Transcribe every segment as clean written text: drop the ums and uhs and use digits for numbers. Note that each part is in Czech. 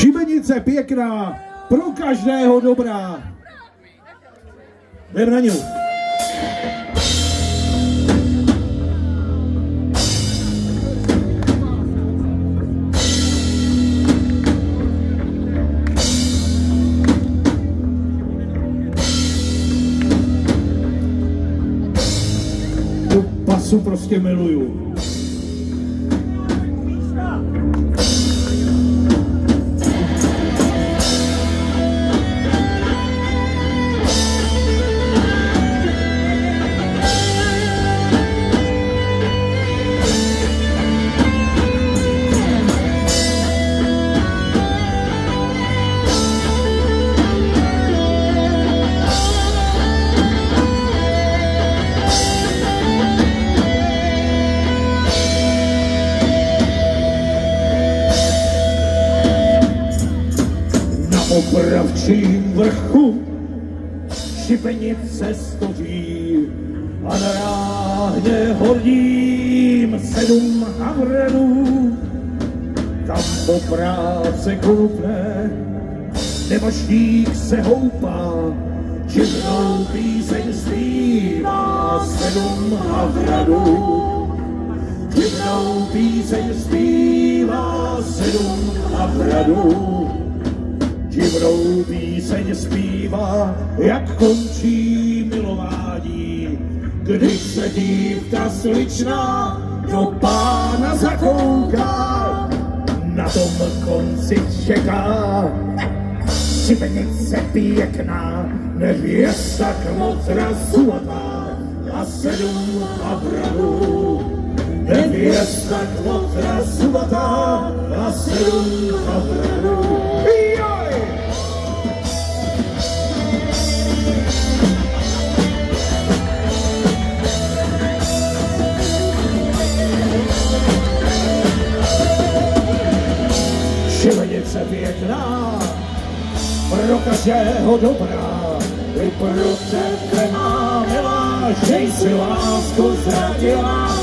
Šibenice pěkná, pro každého dobrá. Jdem na ňu. Tu pasu prostě miluju. Opravčím vrchu šibenice stojí a na ráhně horním 7 havrenů. Tam po práce koupne, nemožník se houpá, čivnou píseň zpívá 7 havrenů. Čivnou píseň zpívá 7 havrenů. Divnou píseň zpívá, jak končí milování, když se dívka sličná do pána zakouká. Na tom konci čeká šibenice pěkná, nevěsta kmotra zlatá a 7 havranů. Nevěsta kmotra zlatá a 7 havranů. Šibenice pěkná, pro každého dobrá, i pro tebe má milá, že jsi lásku ztratila.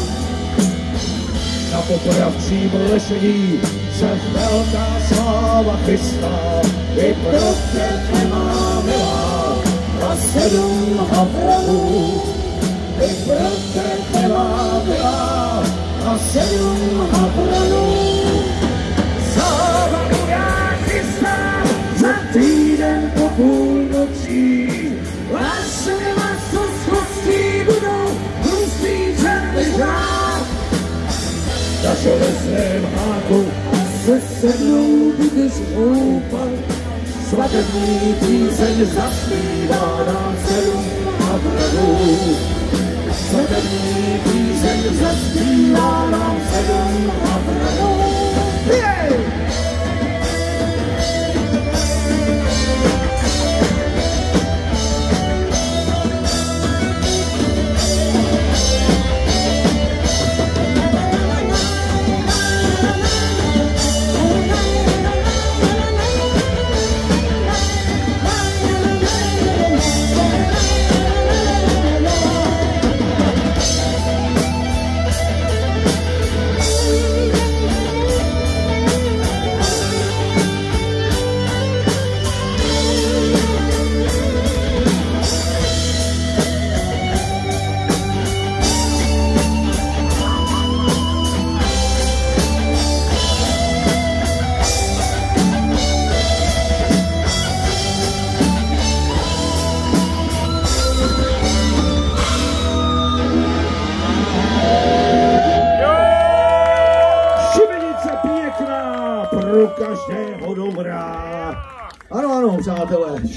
Na popravčím lešení se velká sláva chystá, i pro tebe má milá, a 7 havranů. I pro tebe má milá, a 7 havranů. Za týden po půlnocí až maso z kostí budou tlustý červežák. Na železném háku se se mnou budeš houpat, svatební píseň zaspívá nám 7 havranů. Svatební píseň zaspívá nám 7 havranů. Pro každého dobrá. Ano, ano, přátelé.